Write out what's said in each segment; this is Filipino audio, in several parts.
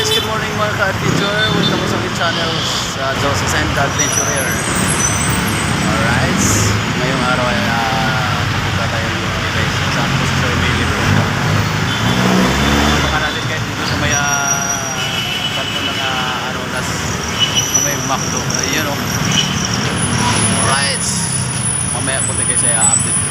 guys, good morning mga ka-adventure. Welcome sa aking channel sa Joseph and Adventurer. Alright, ngayong araw ay pupunta tayo guys sa Survey po. Baka natin guys dito sa may kanto ng Aronas sa may Macdo. Ayun o. Alright, mamaya po tayo guys ay update ko.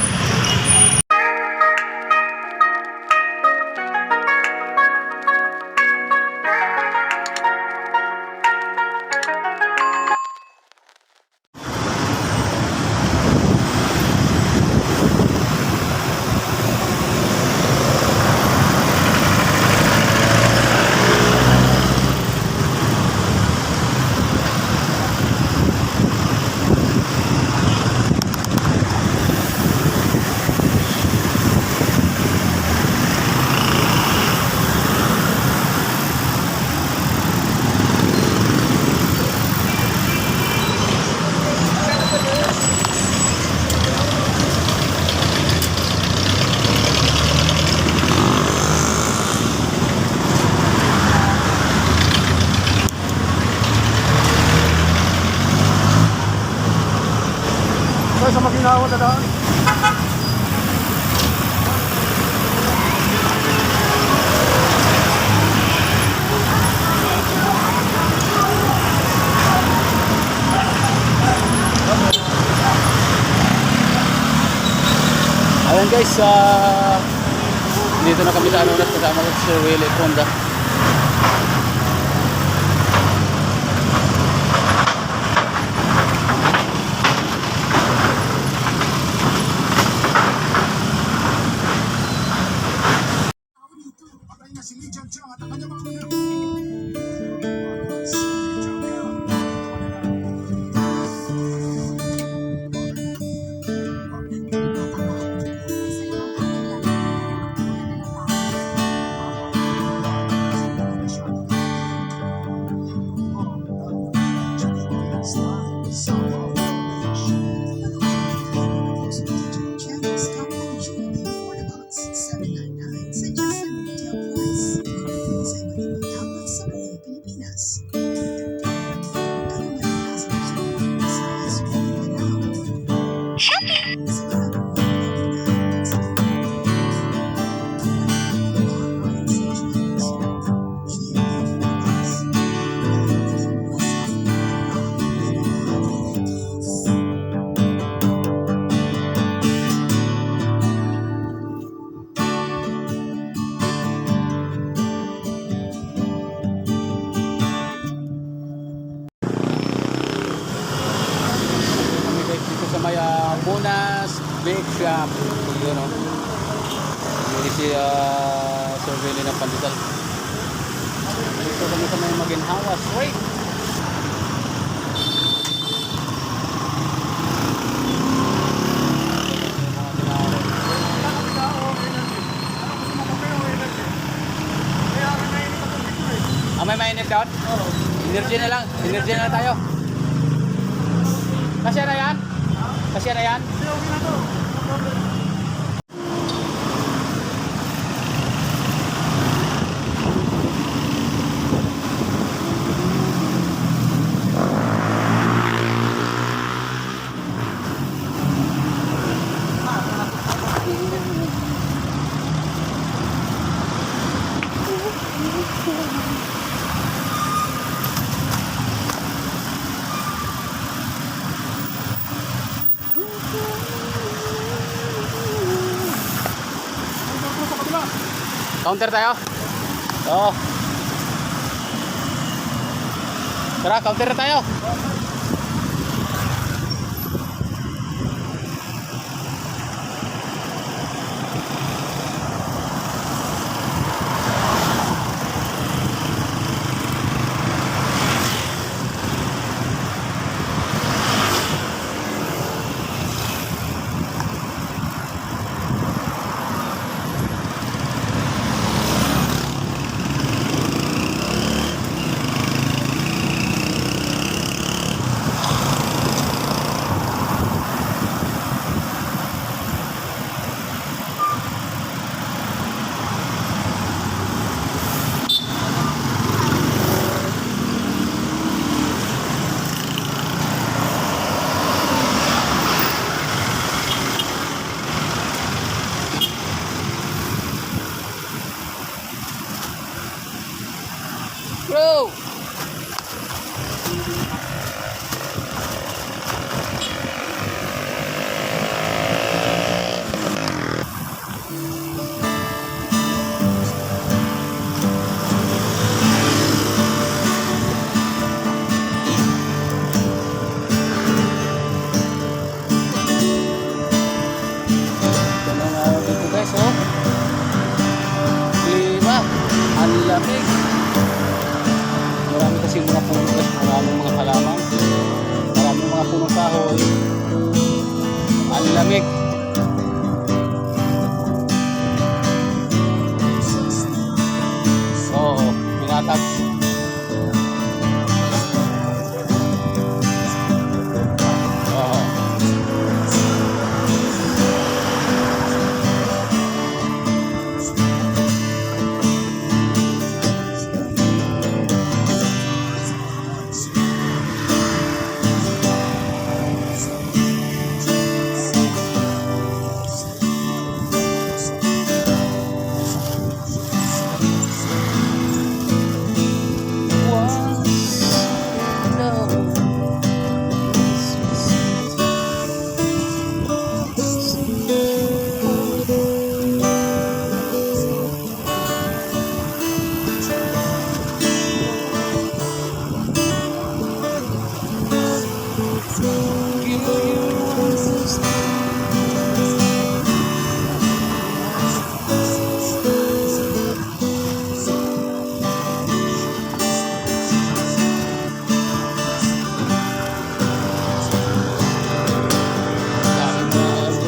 Sa Maguinao na daan. Ayan guys, dito na kami sa Aronas kasama ko si Sir Willie Ponda. Sa may Monas Bake Shop, yun o. Hindi si Sir Willie ng Pandesal. Dito kami sa may Maginhawa Street. May mainit doon? Energy na lang. Energy na lang tayo. Kasi na yan? Kasi na yan? Counter tayo? Oo. Tara, counter na tayo. Bro! Ganun araw dito guys, oh. Klima. Ang lamig. Marami kasi mga puno guys. Maraming mga halaman. Maraming mga punong kahoy. Ang lamig. Oo, pinatag. Oo.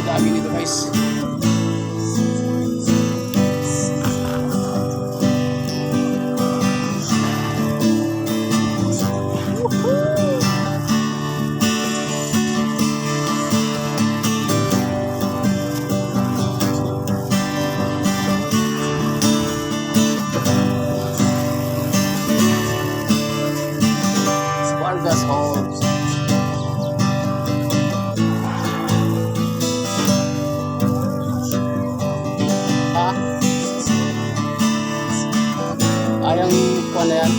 Dami nito guys. Vargas Homes. Ha? Ayang kuha na yan.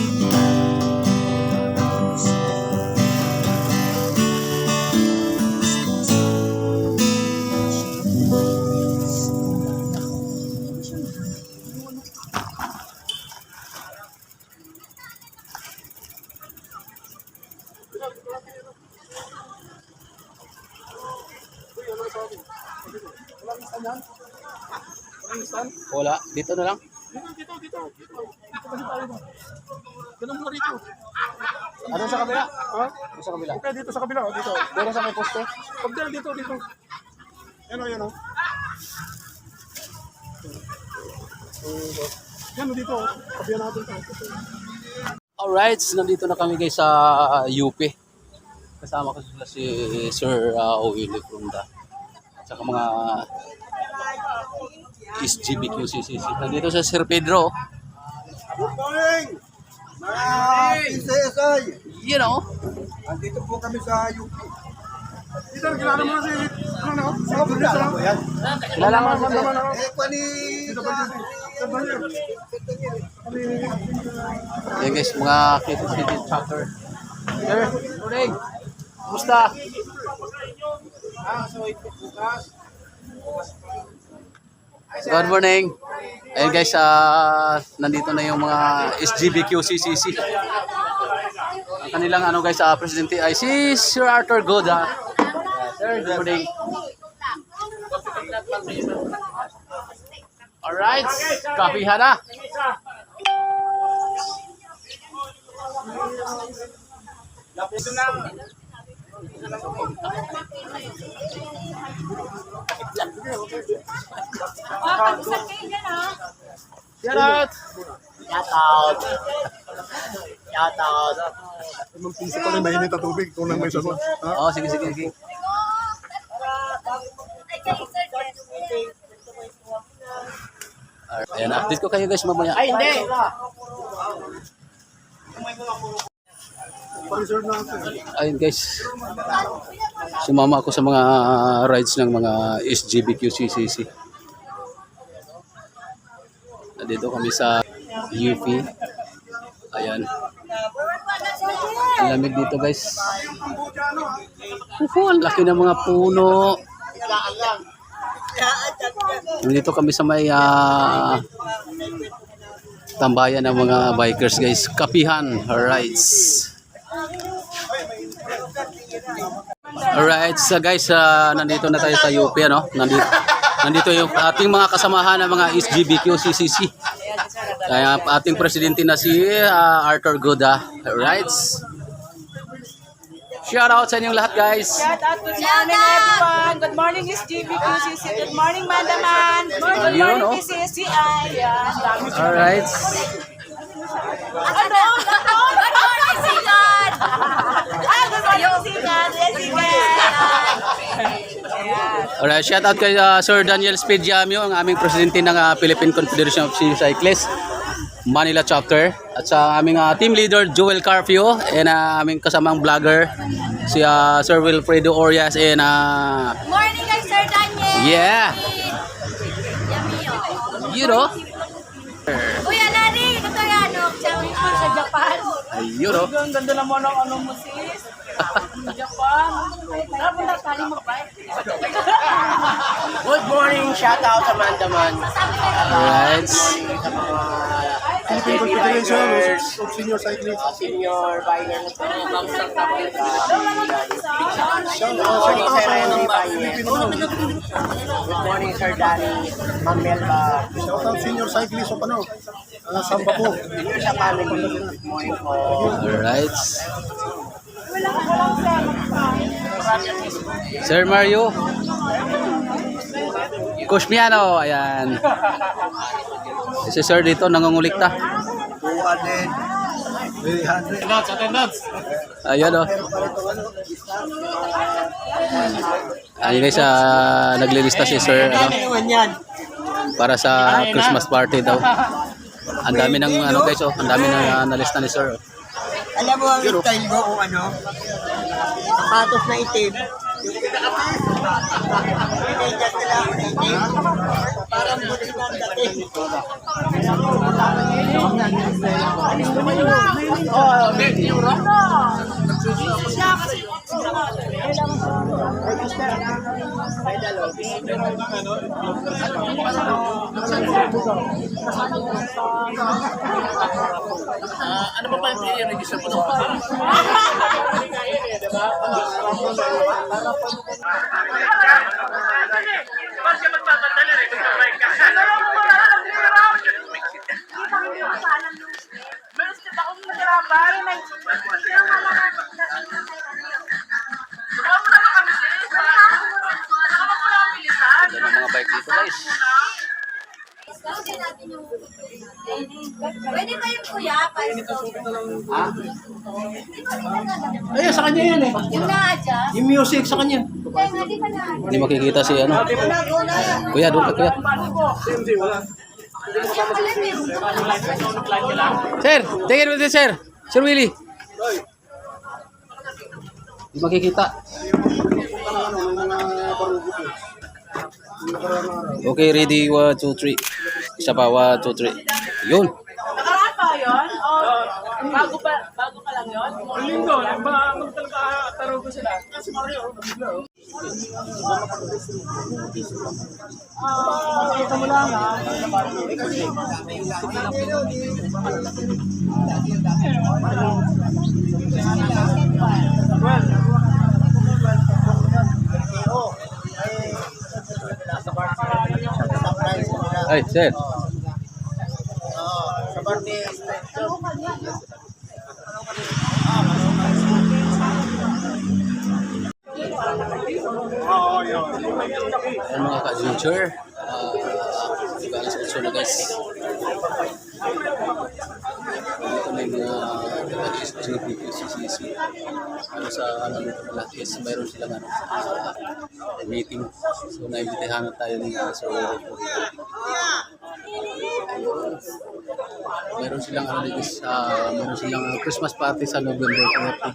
Wala, dito na lang. Dito kasi tayo ba? Ganun mo rito. Ano sa kabila? Ha? Ano sa kabila? Okay, dito sa kabila. Dito. Pero sa may poste? Pag dito. Yan o. Yan o dito. Kabihan natin ito. Alright, nandito na kami guys sa UP. Kasama ko sila si Sir Willie Frunda. At saka mga SGBQCCC. Nandito sa Sir Pedro. Good morning! Mga PCSI! You know. Andito po kami sa UP. Dito, kilala mo na si... Ano na? Sa kabila lang po yan. Kilala mo sa Kwani... Dito ba dito? Sa banyo. Yan guys, mga KCCC chapter. Sir, morning. Kumusta? Good morning. Ayun guys, nandito na yung mga SGBQCCC. Ang kanilang ano guys, presidente ay si Sir Arthur Good. Sir, good morning. Alright, kapihan na. Shout out! Shout out! Mag-piso pa rin mainit na tubig kung nang may sagot. Ha? Oh, sige. Ayan, update ko kayo guys mamaya. Ay, hindi! Pa-reserve natin. Ayun guys, sumama ako sa mga rides ng mga SGBQCCC. Nandito kami sa UP. Ayan. Ang lamig dito guys. Ang laki ng mga puno. Dito kami sa may tambayan ng mga bikers guys. Kapihan. Alright. Alright, so guys, nandito na tayo sa UP, ano? Nandito yung ating mga kasamahan ng mga SGBQ CCC. Kaya ating presidente na si Arthur Goda. Alright. Shout out sa inyong lahat guys. Shout out, good morning everyone. Good morning SGBQCC. Good morning Mandaman. Good Ayun, morning oh. PCSCI. Yan. Alright. Ano? Good morning Sigan. Good morning Sigan. Yes, Sigan. Alright, shout out kay Sir Daniel Spediamio, ang aming presidente ng Philippine Confederation of Senior Cyclists Manila Chapter, at sa aming team leader Joel Carpio, and aming kasamang vlogger si Sir Wilfredo Orias, and Morning guys, Sir Daniel. yeah, you know, Kuya Larry, ito yan, no? Sa Japan. you know. Ang ganda naman ng ano mo sis. Japan. Napunta tali mo ba? Good morning, shout out sa Mandaman. Alright. Philippine Confederation of Senior Cyclists. Senior biker na po. Shout Good out morning, Sir sa Renny Filipino. Good morning, Sir Danny. Ma'am Melba. Shout out Senior Cyclists of ano? Samba po. Sa family. Good morning po. Alright. Sir Mario Cosmiano, ayan. Si Sir dito nangungulikta. 200. 300. Ayan o. Ayun guys, naglilista si Sir para sa Christmas party daw. Ang dami ng ano guys, oh, ang dami na nalista ni Sir. Oh. Alam mo ang style ko kung ano? Sapatos na itim. Pinagkat nila ako na itim. Parang buti na ang dating. Ano ba yung i-register mo? Mga bike dito guys. Pwede ba yung kuya? Ayun, sa kanya yan eh. Yung na-adjust? Yung music sa kanya. Kaya nga, di ba na-adjust? Hindi makikita si ano. Kuya, doon ka kuya. Siya pala meron pa. Sir, tingin mo din sir. Sir Willie. Hindi makikita. Okay, ready? 1, 2, 3. Isa pa, 1, 2, 3. Yun. Nakaraan pa yun? O bago ka lang yun? Linggo, magtaro ko sila. Kasi Mario, ito mo lang ha. Ay, sir. Sa birthday. Ayan mga ka-adventure. Alas 8 na guys. Dito may mga GPPCCC. Ano sa ano nito lahat is mayroon silang ano, meeting. So naimbitahan na tayo ni Sir Willie po. Meron silang ano dito meron silang Christmas party sa November 30.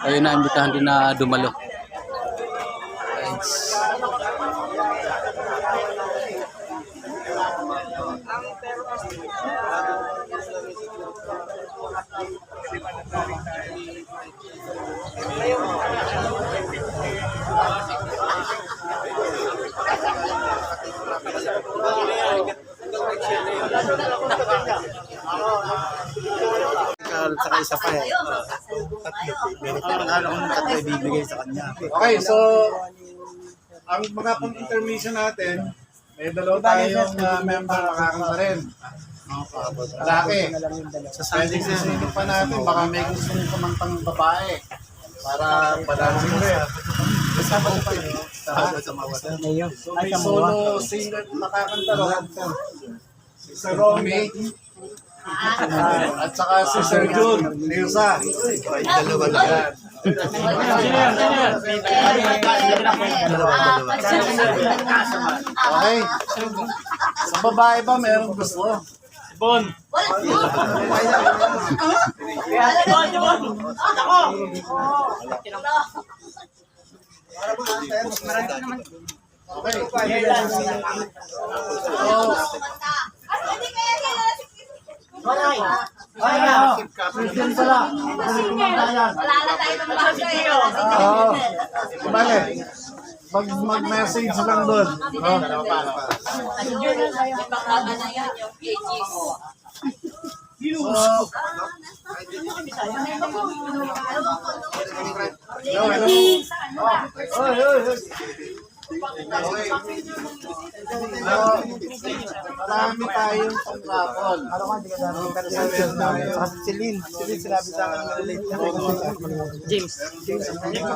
Tayo na imbitahan din na dumalo. Thanks. saka isa pa eh. Akala ko nung tatlo ibibigay sa kanya. Okay, so ang mga pang-intermission natin, may dalawa tayong member makakanta rin. Lalaki. Pwede sisingin pa natin, baka may gusto mong kumantang babae. Para padasin rin. So may solo singer makakanta rin. Si Sir Romy. At saka si Sir Jun. Nilsa. Dalawa na yan. Okay. Sa babae ba meron gusto? Bon. Okay. Wala na tayo ng baso eh. Oo. Bale, mag-message lang doon. No? Marami tayong pang-rapol. Si Lynn, sinabi sa akin na late na. James. Tinext ko na yun.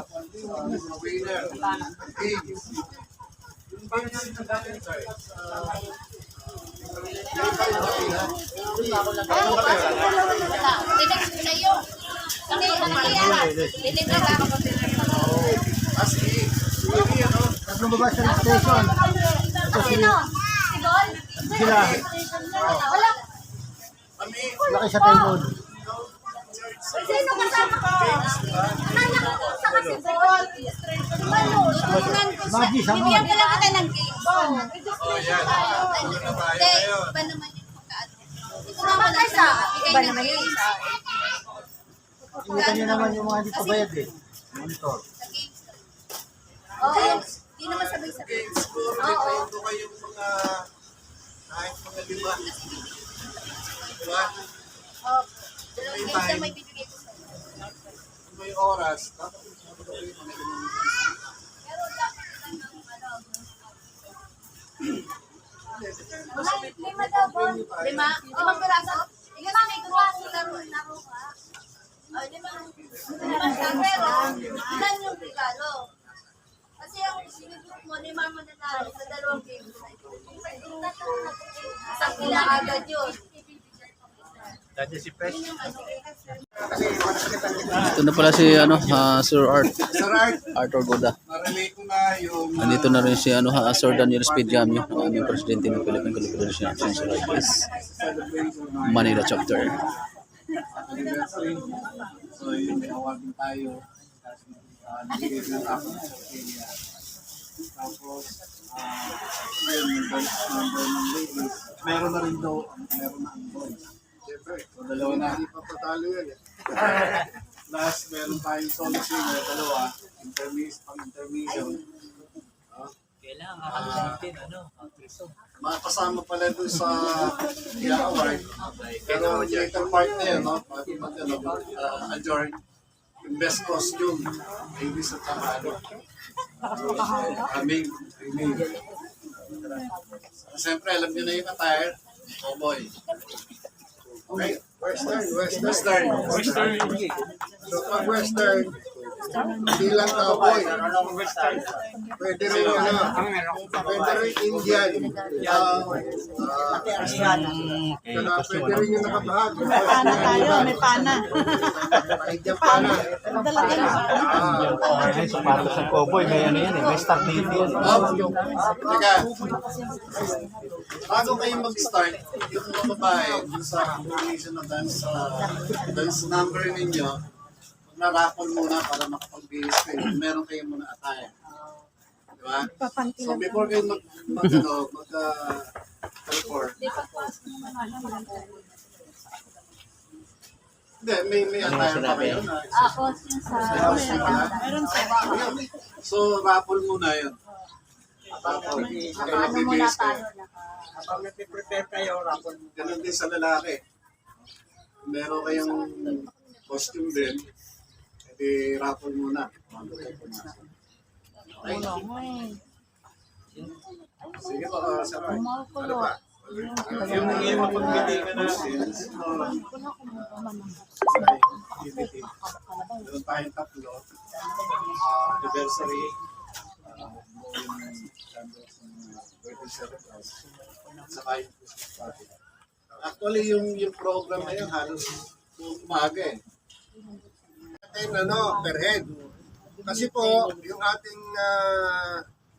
Tinext na ako. Tatlong baba sa station. Sino? Si Gol? Sila. Wala. Laki sa table. Sino kasama ko? Anak ko sa kasi Gol. Si Manu. Magi, sama. Bibigyan ko lang kita ng cake. Hindi. Iba naman yung pagkaan. Ito naman lang sa iba naman yung isa. Kita niyo naman yung mga hindi pabayad eh. Monitor. Oo. Hindi naman sabay-sabay. Oo. Ito kayong mga kahit mga lima. Diba? Oo. Dalawang games na may bibigay ko sa'yo. May oras. Dapat yung mga limang. Pero dapat lang ng ano. Lima daw po. Lima? Limang piraso? Lima may gawa ko laro ka. Lima. Pero, ilan yung regalo? Kasi ang siniguro mo, lima mo nanalo sa dalawang game. Isang pila agad yun. Ito na pala si Sir Art. Sir Art, Arthur Goda. na-relate ko na yung Nandito na rin si Sir Daniel Speed Jamio, ang aming presidente ng Philippine Confederation of Censor Artists, Manila Chapter. anniversary. So yun, may awardin tayo. Nabigay ng ako sa Kenya. Tapos, yun, yung boys number ng ladies. Meron na rin daw, meron na ang boys. Siyempre, so dalawa na. Hindi pa patalo yun eh. Last, meron tayong solo singer, dalawa. Pang-intermission. Kailangan kakalimutin, Makasama pala doon sa award. Pero later part na yun, no? Adjourn. Yung best costume. Ladies at saka aming. Siyempre, alam nyo na yung attire. Oh boy. Okay. Western. So pag Western, hindi lang cowboy. Pwede rin pwede rin Indian. Pwede rin yung nakabahag. Pana tayo, may pana. Indian pana. Ay, sapatos ng cowboy, may ano yan eh, may stock dito yan. Teka, bago kayo mag-start, yung mga babae, dun sa combination na dance number ninyo, narapon muna para makapagbihis kayo. Meron kayo muna attire. Diba? So before kayo mag-teleport, hindi, may attire pa kayo na. Ako, yung sa... Meron sa so, raffle muna yun. Raffle. Ano muna tayo? Kapag nag-prepare kayo, rapon. Ganun din sa lalaki. meron kayong costume din, edi raffle muna. Ay, sige po, sabay. Ano pa? Yung mapagbigay ka natin, meron tayong tatlo. Anniversary, saka yung Christmas party. Actually, yung program na yun, halos umaga eh. Atin, per head. Kasi po, yung ating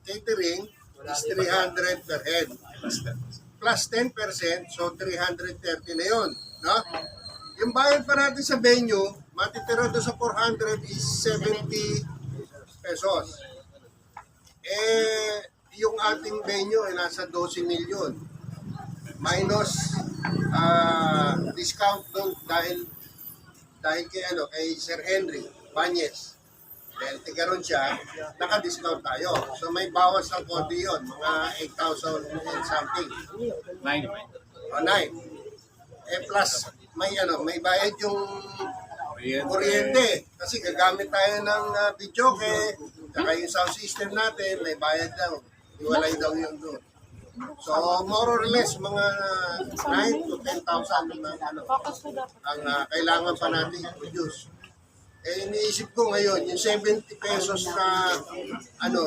catering is 300 per head. Plus 10%, so 330 na yun. No? Yung bayad pa natin sa venue, matitira doon sa 400 is 70 pesos. Eh, yung ating venue ay nasa 12 million. Minus discount doon dahil kay Sir Henry Banyes. Dahil tigaron siya, naka-discount tayo. So may bawas ng konti yun, mga 8,000 and something. 9. O 9. Eh plus, may bayad yung kuryente. Kasi gagamit tayo ng videoke, saka yung sound system natin, may bayad daw. Iwalay daw yun doon. So more or less, mga 9 to 10,000 ang kailangan pa natin i-produce. Eh, iniisip ko ngayon, yung 70 pesos na,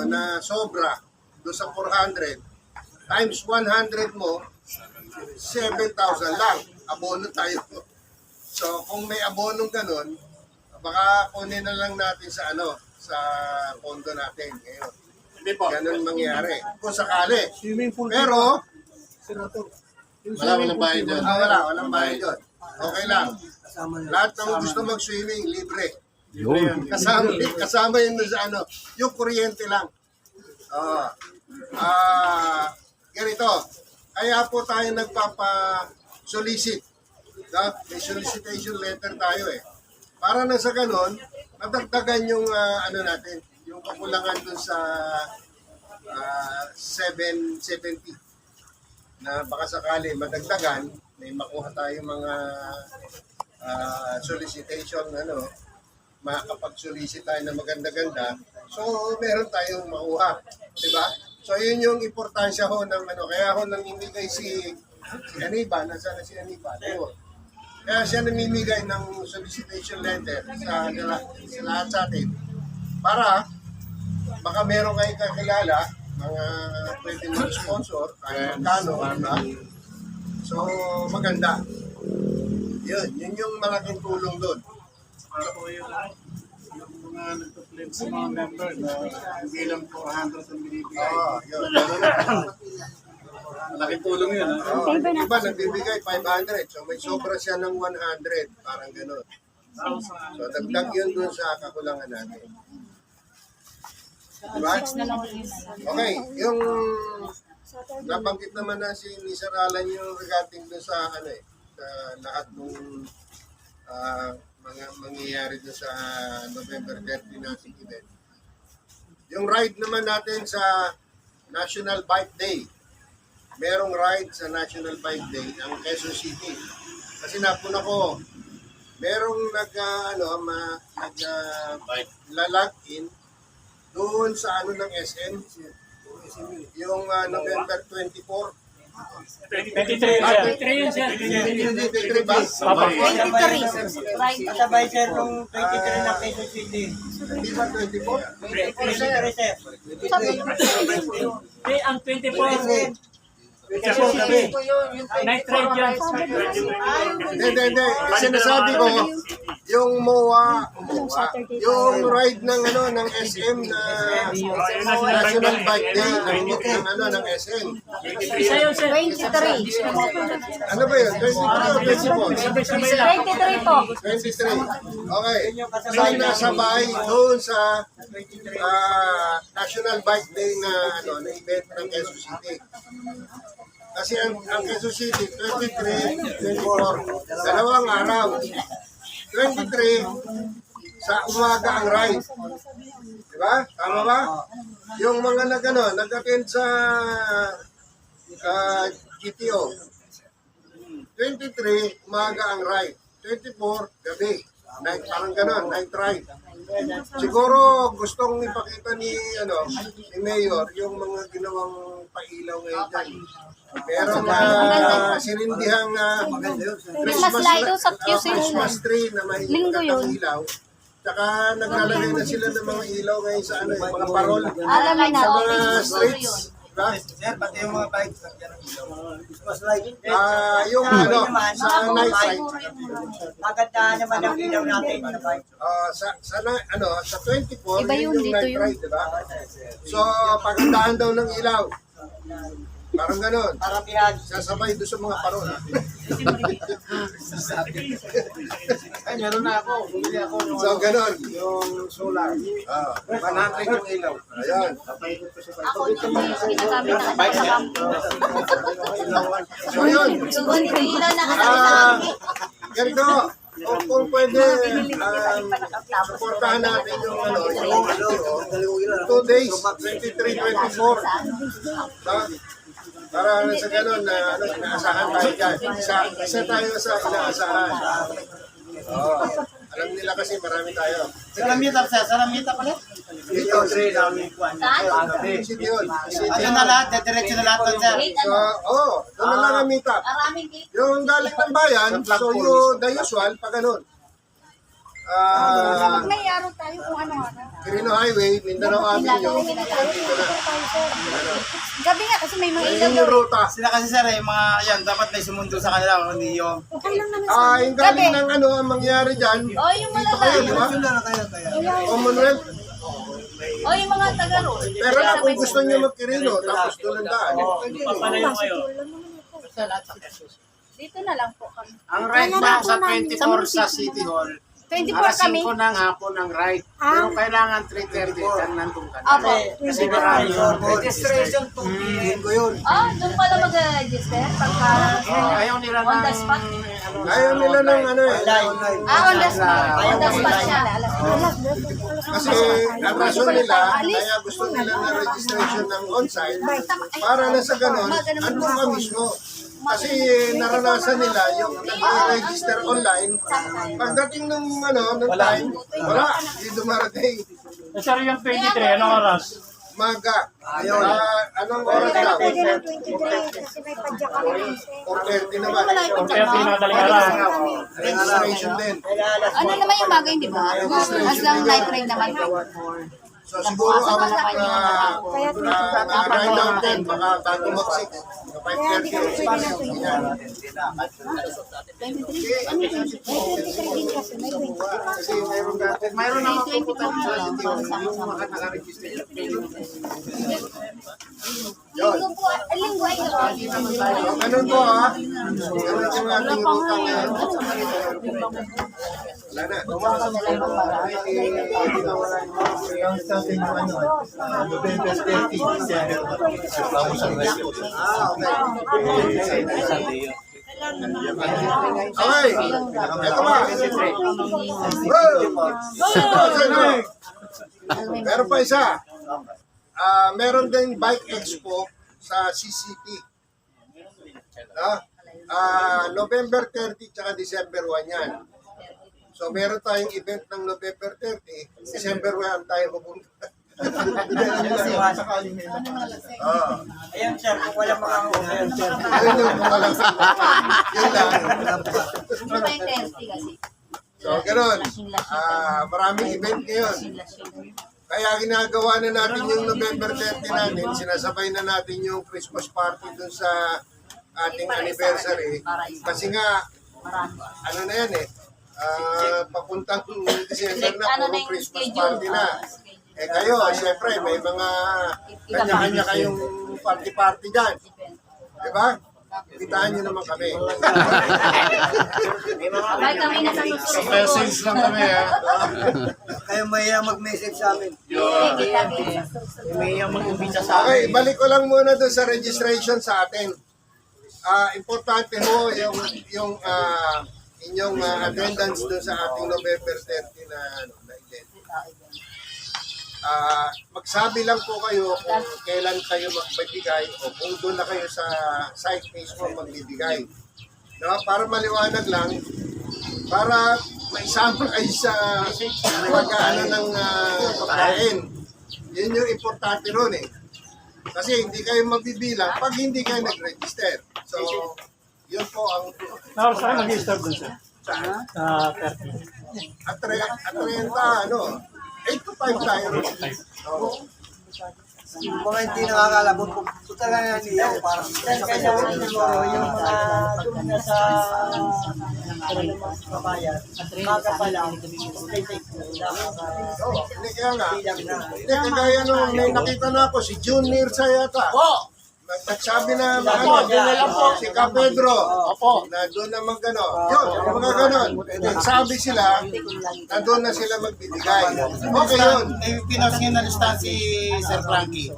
na sobra, doon sa 400, times 100 mo, 7,000 lang. Abono tayo. So, kung may abonong ganun, baka kunin na lang natin sa, sa pondo natin ngayon. Hindi po. Ganun mangyari. Kung sakali. Pero, walang bayad dyan. Walang bayad dyan. Okay lang. Lahat ng gusto mag-swimming, libre. Kasama yun sa yung kuryente lang. Ganito, kaya po tayo nagpapa-solicit. May solicitation letter tayo eh. Para na sa ganon, nadagdagan yung natin, yung kakulangan dun sa 770 na baka sakali madagdagan, may makuha tayo mga solicitation makakapag-solicit tayo na maganda-ganda, so meron tayong makuha, di ba? So yun yung importansya ho ng kaya ho namimigay si Aniba, nasaan na si Aniba? Kaya siya namimigay ng solicitation letter sa lahat sa atin para baka meron kayong kakilala, mga pwede mong sponsor, kahit magkano, so maganda. Yun yung malaking tulong doon. Yung mga nagpa-pledge sa mga member na hindi lang 400 ang binibigay. Yun. Malaking tulong yun. Iba nagbibigay 500, so may sobra siya ng 100, parang gano'n. So dagdag yun doon sa kakulangan natin. Diba? Okay, yung nabanggit naman na si Sir Alan yung regarding doon sa sa lahat ng mga mangyayari doon sa November 30 natin event. Yung ride naman natin sa National Bike Day. Merong ride sa National Bike Day ang Quezon City. Kasi napuna ko, merong nag-log in doon sa ng SM. Yung November 24. 23 yun siya. 23 ba? Kasabay sir nung 23 na Quezon City. Hindi ba 24? 23 sir. Ang 24. Night ride yun. Hindi. Sinasabi ko, yung yung ride ng SM na National Bike Day ng SM. Isa yun siya. 23. Ano ba yun? 23 o 24? 23 po. 23. Okay. Sana sabay doon sa National Bike Day na event ng Quezon City. Kasi ang Quezon City, 23, 24, dalawang araw. 23, sa umaga ang ride. Diba? Tama ba? Yung mga nag-attend sa GTO, 23, umaga ang ride. 24, gabi. Night, parang gano'n, night ride. Siguro gustong ipakita ni Mayor yung mga ginawang pailaw ngayon dyan. Merong sinindihang Christmas light doon sa QC. Christmas tree na may Linggo yun. magandang ilaw. Tsaka naglalagay na sila ng mga ilaw ngayon sa mga parol. Alamin Sa natin. mga streets. Diba? Sir, pati yung mga bikes. Christmas light. Yung sa night side. Maganda naman ang ilaw natin sa bike. Sa 24, Iba yun yun, yung dito night yun. ride, diba? So, pagandaan daw ng ilaw. Parang ganon. Paramihan. Sasabay doon sa mga parol. Ay, meron na ako. Bumili ako ng So, ganon. yung solar. 100 yung ilaw. Ayan. Ako yung ginagamit na sa kampo. So, yun. Ganito ilaw na kasi sa Ganito. Kung pwede, supportahan natin yung 2 days, 23, 24. Para sa ganun, inaasahan tayo dyan. Isa tayo sa inaasahan. Alam nila kasi marami tayo. Salamita, sir. Salamita pala. Dito, City yun. Ano na lahat? Diretso na lahat, sir. So, doon na lang ang meet up. Maraming gate. Yung galing ng bayan, so yung the usual, pa ganun. May araw tayo kung ano. Quirino Highway, Mindanao Avenue, dito na. Gabi nga kasi may mga ilaw Yun yung ruta. Sila kasi, sir, yung mga, yan, dapat may sumundo sa kanila. Hindi yung... Yung galing ng ang mangyari dyan, Oh, yung dito kayo, di ba? Commonwealth. Oh, yung mga taga-road. Pero lang kung gusto nyo mag-Quirino, tapos doon ang daan. Dito na lang po kami. Ang ride na sa 24 sa City Hall, 24 alas kami. 5 ng hapon ang ride. Pero kailangan 3:30 kan nandun ka na. Opo. Kasi marami yun. Registration to Tingin ko yun. Doon pala mag-register pagka Ayaw nila on the ng... spot. Ayaw nila ng On the spot. On the spot siya. Kasi ang rason nila, kaya gusto nila ng registration ng on-site, para na sa ganun, ano ka mismo. Kasi naranasan nila yung nag-register online, pagdating ng time, wala, hindi dumarating. Sir, yung 23, anong oras? Maga. Anong oras daw? 4:30 naman. 4:30 na daling araw. Registration din. Ano naman yung bagay, di ba? As lang night ride naman. So siguro ako ride out din, baka bago mag-6. 5:30. Kasi mayroon naman pupunta sa City Hall, yung mga naka-register. Linggo ay Ganun po ganun yung ating ruta ngayon. Wala na. Okay. Ito ba? Meron pa isa. Meron din bike expo sa CCP. November 30 tsaka December 1 yan. So meron tayong event ng November 30, December 1 tayo pupunta. Ayan, sir, kung wala mga hotel, sir. Yun lang. kasi. So ganoon. Maraming event ngayon. Kaya ginagawa na natin yung November 30 natin, sinasabay na natin yung Christmas party dun sa ating anniversary. Kasi nga, ano na yan papuntang December na, puro Christmas party na. Kayo, siyempre, may mga kanya-kanya kayong party-party dyan. Diba? Imbitahan nyo naman kami. Abay kami na sa susunod. Message lang kami Kayo may mag-message sa amin. Okay, balik ko lang muna doon sa registration sa atin. Importante ho yung inyong attendance doon sa ating November 30 na event. Magsabi lang po kayo kung kailan kayo magbibigay o kung doon na kayo sa site mismo magbibigay. No? Para maliwanag lang, para maisama kayo sa pag-ano ng pagkain. Yun yung importante ron eh. Kasi hindi kayo mabibilang pag hindi kayo nag-register. So, yun po ang Tapos saan mag-i-start dun siya? Sa 30. at 30, 8 to 5 tayo ron. Yung mga hindi nakakalabot, kung talaga niya, parang Kaya yung mga doon na sa kabayan, maga pa lang, Hindi kaya nga. Hindi kagaya nung may nakita na ako, si June Mirza yata. Nagsabi na si Ka Pedro, na doon na magano. Yun, yung mga ganon. Nagsabi sila, na doon na sila magbibigay. Okay yun. May pinas ngayon na listahan si Sir Frankie.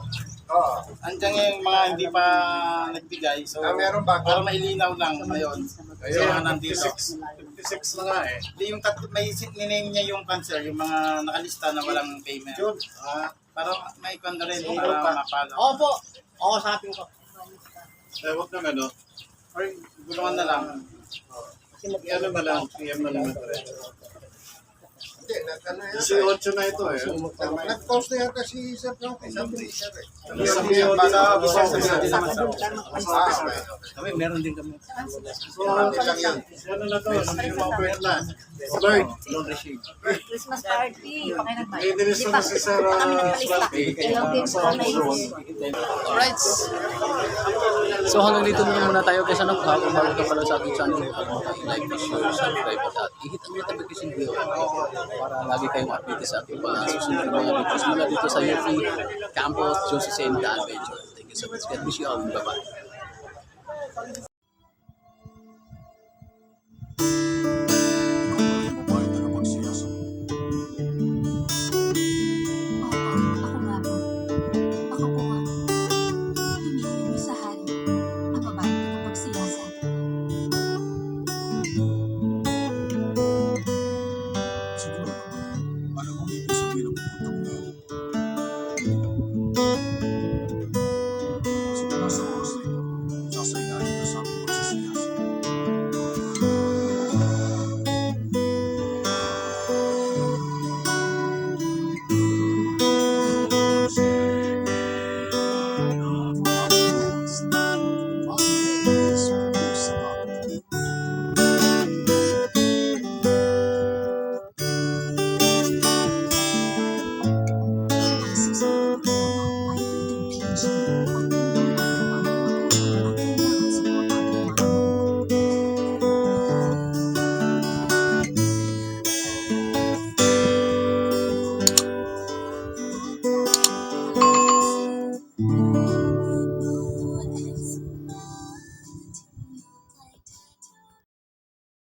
Oo. Andiyan yung mga hindi pa nagbigay. So, Meron ba? para mailinaw lang ngayon. Kasi mga nandito. 56 na nga eh. Hindi yung may niname niya yung cancer, yung mga nakalista na walang payment. Para may kwento rin, para mapala. Opo, ako sa ating ko. Huwag na ano. Or gulungan na lang. Ano na lang, PM na lang. Hindi, nagkano yata. 18 na ito eh. Nag-post na yata si Sir Frankie. Sabi ni Sir eh. Sabihan ba na Kami, meron din kami. So, hindi lang yun. Ano na to? Yung mga bird na. Bird. Christmas party. May dinis na si Sir Frankie. Alright. So hanggang dito muna tayo guys. Kung bago ka pala sa ating channel, like, share, subscribe at i-hit ang notification bell para lagi kayong update sa ating mga susunod na mga videos mula dito sa UP Campus Joseph Saint Adventure. Thank you so much. God bless you all. Bye-bye.